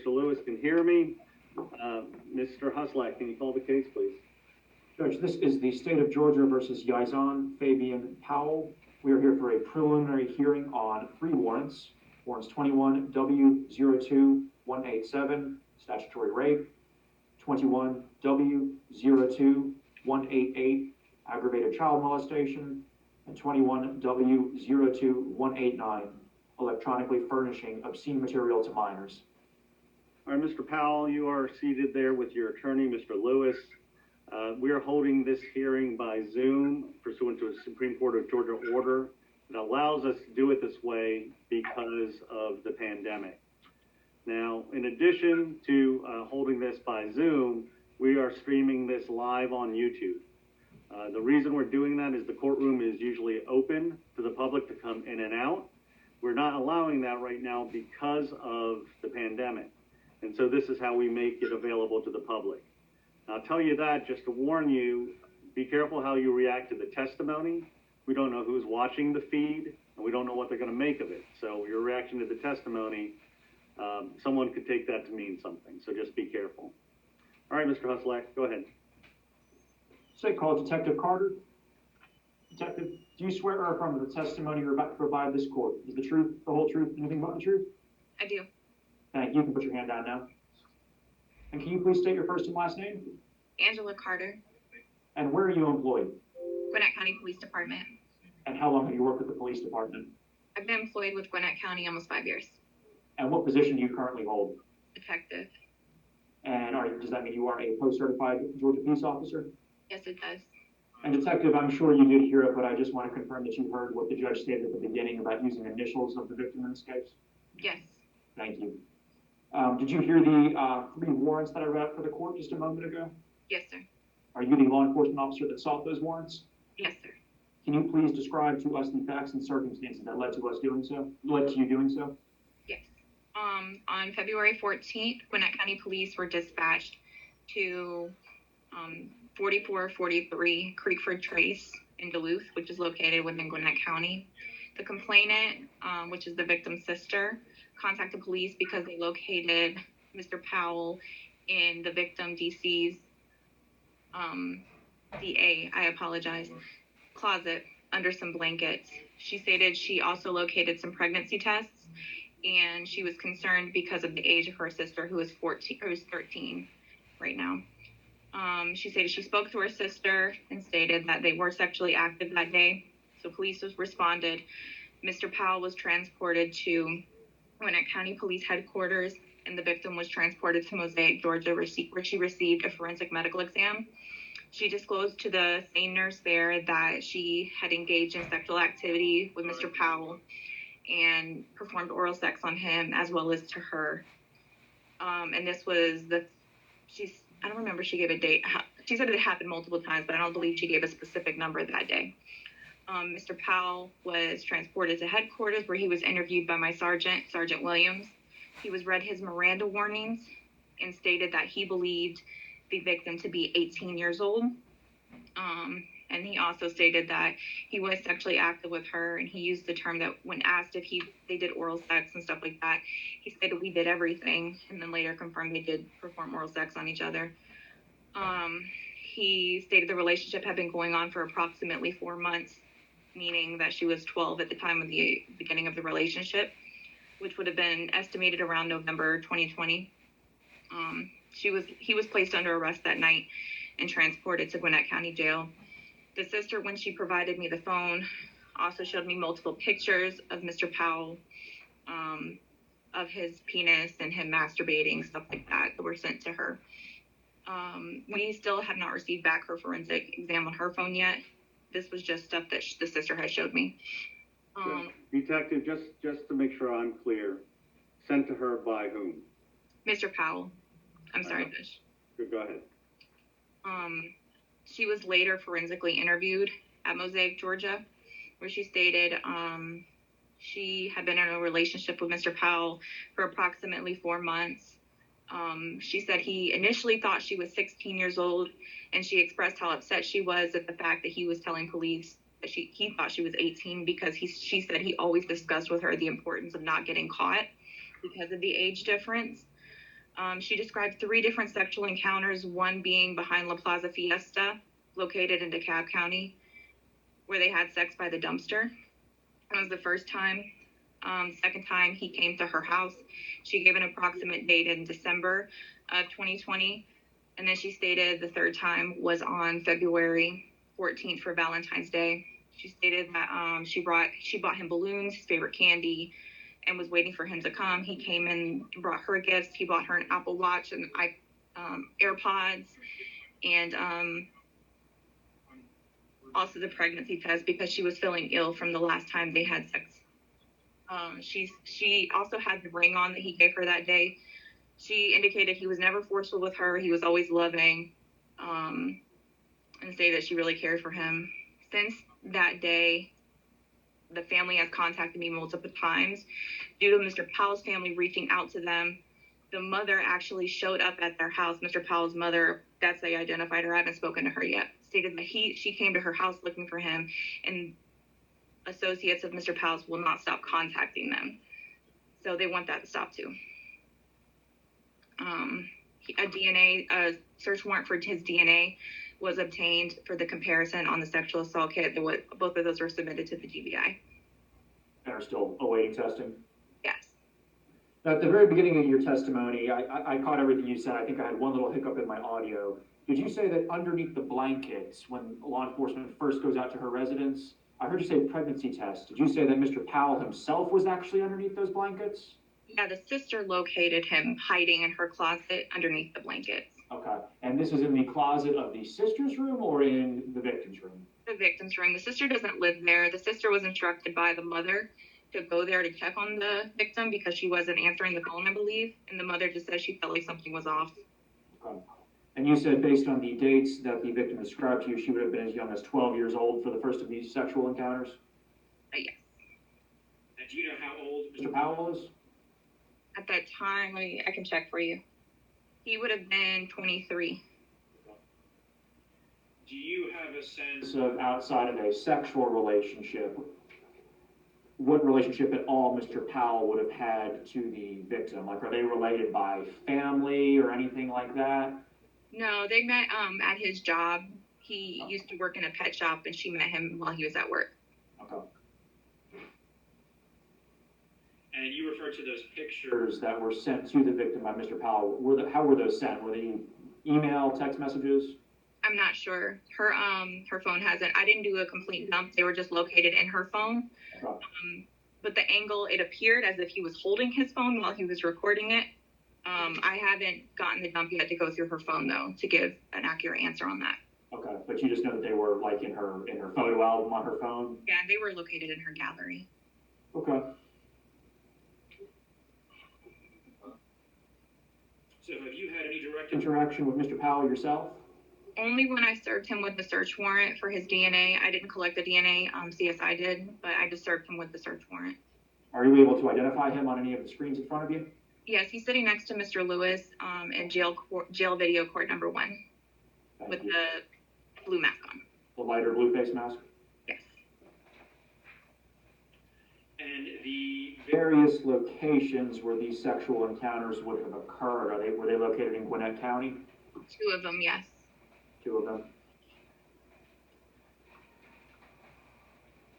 Mr. Lewis can hear me. Mr. Huslak, can you call the case, please? Judge, this is the State of Georgia versus Yazan Fabian Powell. We are here for a preliminary hearing on 3 warrants. Warrants 21W02187, statutory rape, 21W02188, aggravated child molestation, and 21W02189, electronically furnishing obscene material to minors. All right, Mr. Powell, you are seated there with your attorney, Mr. Lewis. We are holding this hearing by Zoom pursuant to a Supreme Court of Georgia order that allows us to do it this way because of the pandemic. Now, in addition to holding this by Zoom, we are streaming this live on YouTube. The reason we're doing that is the courtroom is usually open to the public to come in and out. We're not allowing that right now because of the pandemic. And so this is how we make it available to the public. I'll tell you that just to warn you, be careful how you react to the testimony. We don't know who's watching the feed, and we don't know what they're going to make of it. So your reaction to the testimony, someone could take that to mean something. So just be careful. All right, Mr. Huslak, go ahead. State call Detective Carter. Detective, do you swear or affirm that the testimony you're about to provide this court is the truth, the whole truth, anything but the truth? I do. Thank you. You can put your hand down now. And can you please state your first and last name? Angela Carter, And where are you employed? Gwinnett County Police Department. And how long have you worked with the police department? I've been employed with Gwinnett County almost 5 years. And what position do you currently hold? Detective. And does that mean you are a post-certified Georgia police officer? Yes, it does. And Detective, I'm sure you did hear it, but I just want to confirm that you heard what the judge stated at the beginning about using initials of the victim in this case. Yes. Thank you. Did you hear the 3 warrants that I read out for the court just a moment ago? Yes, sir. Are you the law enforcement officer that sought those warrants? Yes, sir. Can you please describe to us the facts and circumstances that led to you doing so? Yes. On February 14th, Gwinnett County Police were dispatched to 4443 Creekford Trace in Duluth, which is located within Gwinnett County. The complainant, which is the victim's sister, contacted police because they located Mr. Powell in the victim DC's closet under some blankets. She stated she also located some pregnancy tests, and she was concerned because of the age of her sister, who is 13 right now. She stated she spoke to her sister and stated that they were sexually active that day. So police responded. Mr. Powell was transported to Gwinnett County Police Headquarters, and the victim was transported to Mosaic, Georgia, where she received a forensic medical exam. She disclosed to the same nurse there that she had engaged in sexual activity with Mr. Powell and performed oral sex on him as well as to her. And this was I don't remember she gave a date. She said it happened multiple times, but I don't believe she gave a specific number that day. Mr. Powell was transported to headquarters where he was interviewed by my Sergeant Williams. He was read his Miranda warnings and stated that he believed the victim to be 18 years old. And he also stated that he was sexually active with her, and he used the term that when asked if they did oral sex and stuff like that, he stated we did everything, and then later confirmed they did perform oral sex on each other. He stated the relationship had been going on for approximately 4 months, meaning that she was 12 at the time of the beginning of the relationship, which would have been estimated around November 2020. He was placed under arrest that night and transported to Gwinnett County Jail. The sister, when she provided me the phone, also showed me multiple pictures of Mr. Powell, of his penis and him masturbating, stuff like that were sent to her. We still have not received back her forensic exam on her phone yet. This was just stuff that the sister had showed me. Detective, just to make sure I'm clear, sent to her by whom? Mr. Powell. I'm sorry, Fish. Go ahead. She was later forensically interviewed at Mosaic, Georgia, where she stated she had been in a relationship with Mr. Powell for approximately 4 months. She said he initially thought she was 16 years old, and she expressed how upset she was at the fact that he was telling police that he thought she was 18 because she said he always discussed with her the importance of not getting caught because of the age difference. She described 3 different sexual encounters, one being behind La Plaza Fiesta, located in DeKalb County, where they had sex by the dumpster. That was the first time. Second time he came to her house. She gave an approximate date in December of 2020. And then she stated the third time was on February 14th for Valentine's Day. She stated that she bought him balloons, his favorite candy, and was waiting for him to come. He came in and brought her gifts. He bought her an Apple Watch and AirPods, and also the pregnancy test because she was feeling ill from the last time they had sex. She also had the ring on that he gave her that day. She indicated he was never forceful with her. He was always loving, and say that she really cared for him. Since that day, the family has contacted me multiple times due to Mr. Powell's family reaching out to them. The mother actually showed up at their house. Mr. Powell's mother, that's how they identified her. I haven't spoken to her yet. Stated that she came to her house looking for him, and associates of Mr. Powell's will not stop contacting them. So they want that to stop too. A search warrant for his DNA was obtained for the comparison on the sexual assault kit. Both of those were submitted to the GBI. And are still awaiting testing? Yes. Now, at the very beginning of your testimony, I caught everything you said. I think I had one little hiccup in my audio. Did you say that underneath the blankets, when law enforcement first goes out to her residence, I heard you say pregnancy test. Did you say that Mr. Powell himself was actually underneath those blankets? Yeah, the sister located him hiding in her closet underneath the blankets. Okay. And this is in the closet of the sister's room or in the victim's room? The victim's room. The sister doesn't live there. The sister was instructed by the mother to go there to check on the victim because she wasn't answering the phone, I believe. And the mother just said she felt like something was off. Okay. And you said based on the dates that the victim described to you, she would have been as young as 12 years old for the first of these sexual encounters? Yes. And do you know how old Mr. Powell is? At that time, I can check for you. He would have been 23. Do you have a sense of outside of a sexual relationship, what relationship at all Mr. Powell would have had to the victim? Like, are they related by family or anything like that? No, they met at his job. He used to work in a pet shop, and she met him while he was at work. Okay. And you referred to those pictures that were sent to the victim by Mr. Powell. How were those sent? Were they email, text messages? I'm not sure. Her phone hasn't. I didn't do a complete dump. They were just located in her phone. Okay. But the angle, it appeared as if he was holding his phone while he was recording it. I haven't gotten the dump yet to go through her phone though to give an accurate answer on that. Okay, but you just know that they were like in her photo album on her phone? Yeah, they were located in her gallery. Okay. So have you had any direct interaction with Mr. Powell yourself? Only when I served him with the search warrant for his DNA. I didn't collect the DNA, CSI did, but I just served him with the search warrant. Are you able to identify him on any of the screens in front of you? Yes, he's sitting next to Mr. Lewis in jail video court number 1 with the blue mask on. The lighter blue face mask? Yes. And the various locations where these sexual encounters would have occurred, were they located in Gwinnett County? 2 of them, yes. 2 of them.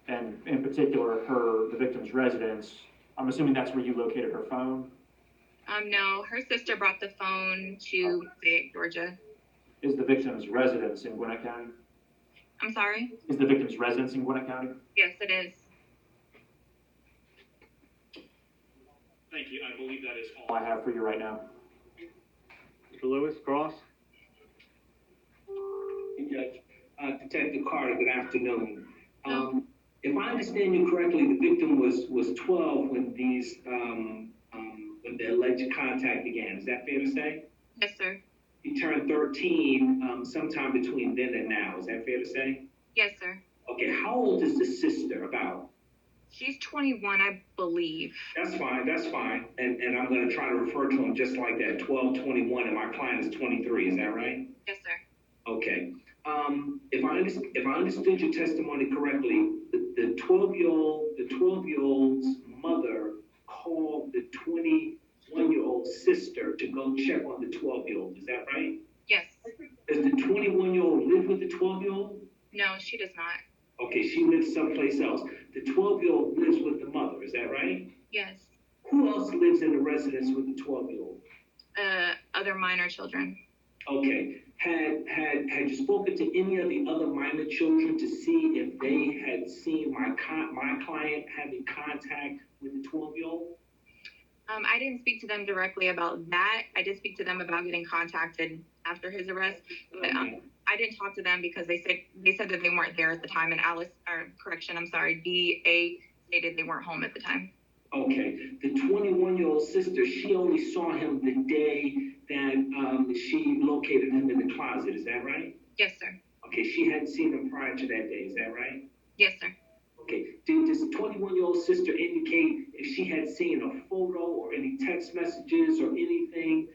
And in particular, the victim's residence, I'm assuming that's where you located her phone? No, her sister brought the phone to Fayette, Georgia. Is the victim's residence in Gwinnett County? I'm sorry? Is the victim's residence in Gwinnett County? Yes, it is. Thank you. I believe that is all I have for you right now. Mr. Lewis, cross. Judge, Detective Carter, good afternoon. If I understand you correctly, the victim was 12 when when the alleged contact began. Is that fair to say? Yes, sir. He turned 13 sometime between then and now. Is that fair to say? Yes, sir. Okay, how old is the sister about? She's 21, I believe. That's fine, that's fine. And I'm going to try to refer to him just like that, 12, 21, and my client is 23. Is that right? Yes, sir. Okay. If I understood your testimony correctly, the 12-year-old's mother called the 21-year-old 21-year-old sister to go check on the 12-year-old. Is that right? Yes. Does the 21-year-old live with the 12-year-old? No, she does not. Okay, she lives someplace else. The 12-year-old lives with the mother. Is that right? Yes. Who else lives in the residence with the 12-year-old? Other minor children. Okay. Had you spoken to any of the other minor children to see if they had seen my client having contact with the 12-year-old? I didn't speak to them directly about that. I did speak to them about getting contacted after his arrest, but I didn't talk to them because they said that they weren't there at the time, and DA stated they weren't home at the time. Okay, the 21-year-old sister, she only saw him the day that she located him in the closet. Is that right? Yes, sir. Okay, she hadn't seen him prior to that day. Is that right? Yes, sir. Okay, does the 21-year-old sister indicate if she had seen a photo or any text messages or anything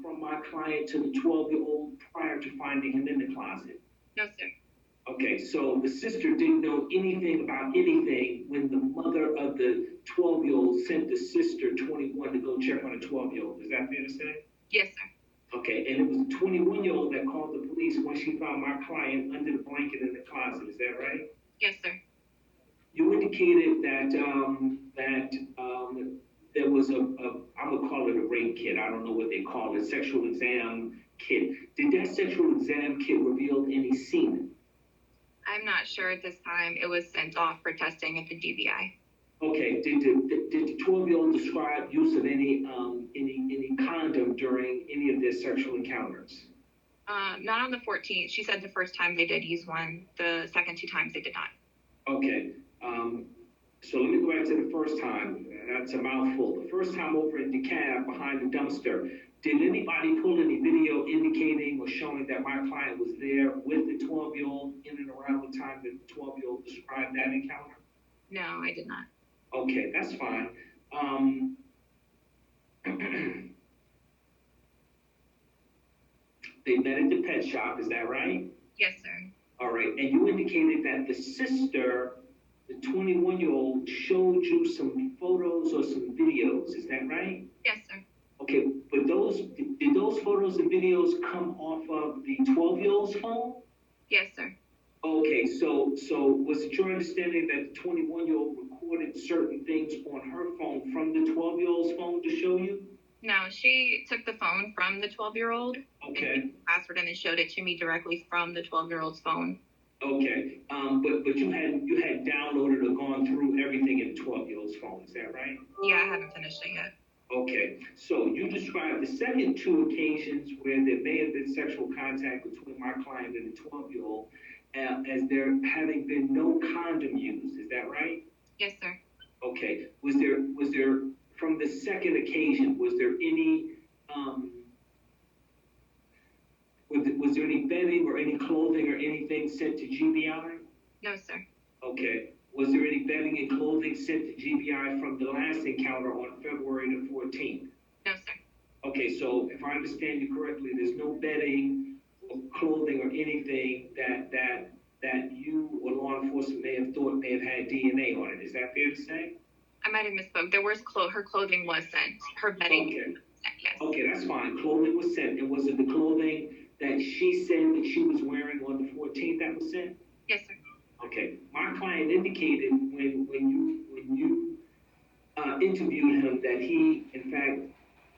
from my client to the 12-year-old prior to finding him in the closet? No, sir. Okay, so the sister didn't know anything about anything when the mother of the 12-year-old sent the sister 21 to go check on the 12-year-old. Is that fair to say? Yes, sir. Okay, and it was the 21-year-old that called the police when she found my client under the blanket in the closet. Is that right? Yes, sir. You indicated that there was I'm gonna call it a rape kit. I don't know what they call it, sexual exam kit. Did that sexual exam kit reveal any semen? I'm not sure at this time. It was sent off for testing at the GBI. Okay. Did the 12-year-old describe use of any condom during any of their sexual encounters? Not on the 14th. She said the first time they did use one. The second 2 times they did not. Okay. So let me go back to the first time. That's a mouthful. The first time over in DeKalb behind the dumpster, did anybody pull any video indicating or showing that my client was there with the 12-year-old in and around the time that the 12-year-old described that encounter? No, I did not. Okay, that's fine. They met at the pet shop, is that right? Yes, sir. All right, and you indicated that the sister, the 21-year-old, showed you some photos or some videos, is that right? Yes, sir. Okay, but did those photos and videos come off of the 12-year-old's phone? Yes, sir. Okay, so was it your understanding that the 21-year-old recorded certain things on her phone from the 12-year-old's phone to show you? No, she took the phone from the 12-year-old. Okay. And the password and then showed it to me directly from the 12-year-old's phone. Okay. But you had downloaded or gone through everything in the 12-year-old's phone, is that right? Yeah, I haven't finished it yet. Okay. So you described the second 2 occasions where there may have been sexual contact between my client and the 12-year-old as there having been no condom used, is that right? Yes, sir. Okay. Was there from the second occasion, was there any was there any bedding or any clothing or anything sent to GBI? No, sir. Okay. Was there any bedding and clothing sent to GBI from the last encounter on February the 14th? No, sir. Okay, so if I understand you correctly, there's no bedding or clothing or anything that you or law enforcement may have thought may have had DNA on it. Is that fair to say? I might have misspoke. There was her clothing was sent. Her bedding. Okay. Yes. Okay, that's fine. Clothing was sent. And was it the clothing that she said that she was wearing on the 14th that was sent? Yes, sir. Okay. My client indicated when you interviewed him that he, in fact,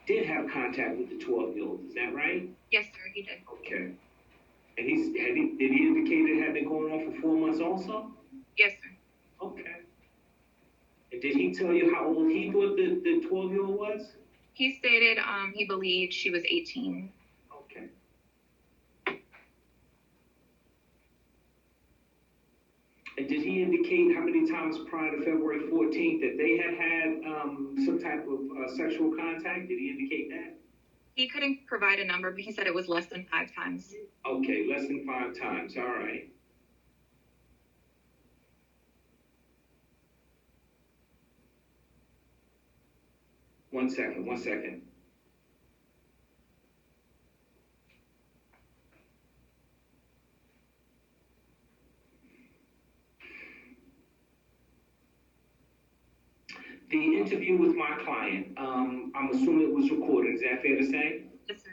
did have contact with the 12-year-old. Is that right? Yes, sir. He did. Okay. And did he indicate it had been going on for 4 months also? Yes, sir. Okay. And did he tell you how old he thought the 12-year-old was? He stated he believed she was 18. Okay. And did he indicate how many times prior to February 14th that they had some type of sexual contact? Did he indicate that? He couldn't provide a number, but he said it was less than 5 times. Okay, less than 5 times. All right. One second. The interview with my client, I'm assuming it was recorded, is that fair to say? Yes, sir.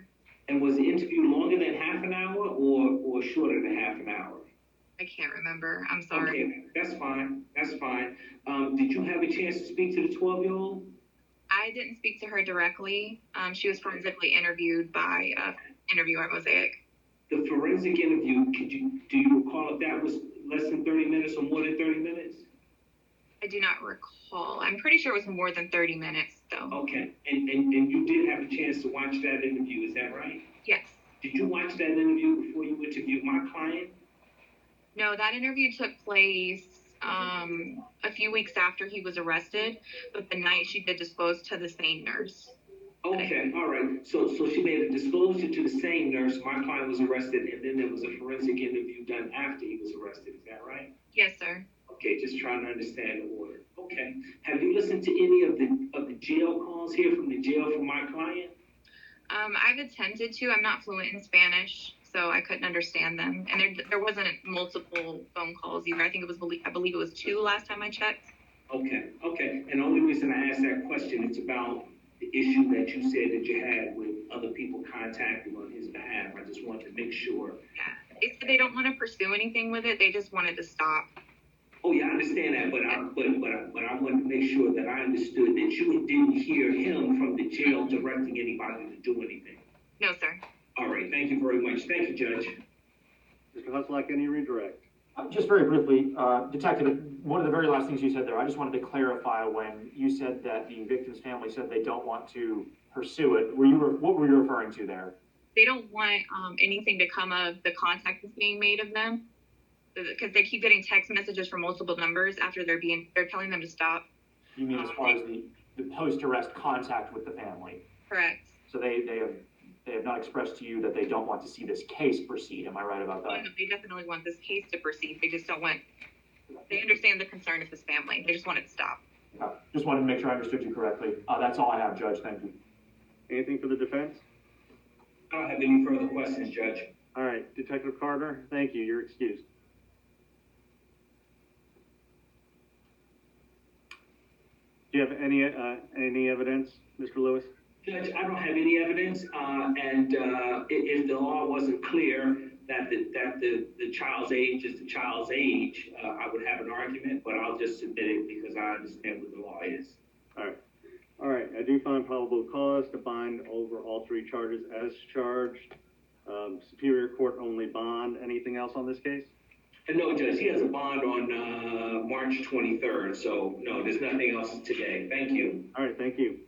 And was the interview longer than half an hour or shorter than half an hour? I can't remember. I'm sorry. Okay, that's fine, that's fine. Did you have a chance to speak to the 12-year-old? I didn't speak to her directly. She was forensically interviewed by interviewer at Mosaic. The forensic interview, do you recall if that was less than 30 minutes or more than 30 minutes? I do not recall. I'm pretty sure it was more than 30 minutes, though. Okay, and you did have a chance to watch that interview, is that right? Yes. Did you watch that interview before you interviewed my client? No, that interview took place a few weeks after he was arrested, but the night she did disclose to the same nurse. Okay, all right. So she made a disclosure to the same nurse. My client was arrested, and then there was a forensic interview done after he was arrested. Is that right? Yes, sir. Okay, just trying to understand the order. Okay. Have you listened to any of the jail calls here from the jail from my client? I've attempted to. I'm not fluent in Spanish, so I couldn't understand them. And there wasn't multiple phone calls either. I think it was, I believe it was 2 last time I checked. Okay. And the only reason I asked that question is about the issue that you said that you had with other people contacting on his behalf. I just wanted to make sure. Yeah. They said they don't want to pursue anything with it. They just wanted to stop. Oh yeah, I understand that, but I wanted to make sure that I understood that you didn't hear him from the jail directing anybody to do anything. No, sir. All right, thank you very much. Thank you, Judge. Mr. Huslak, any redirect? Just very briefly, Detective, one of the very last things you said there, I just wanted to clarify when you said that the victim's family said they don't want to pursue it. What were you referring to there? They don't want anything to come of the contact that's being made of them, because they keep getting text messages from multiple numbers after they're telling them to stop. You mean as far as the post-arrest contact with the family? Correct. So they have not expressed to you that they don't want to see this case proceed. Am I right about that? Oh, no, they definitely want this case to proceed. They just don't want. They understand the concern of his family. They just want it to stop. Just wanted to make sure I understood you correctly. That's all I have, Judge. Thank you. Anything for the defense? I don't have any further questions, Judge. All right, Detective Carter, thank you. You're excused. Do you have any evidence, Mr. Lewis? Judge, I don't have any evidence, and if the law wasn't clear that the child's age is the child's age, I would have an argument, but I'll just submit it because I understand what the law is. All right. I do find probable cause to bind over all 3 charges as charged. Superior Court only bond. Anything else on this case? And no, Judge, he has a bond on March 23rd, so no, there's nothing else today. Thank you. All right, thank you.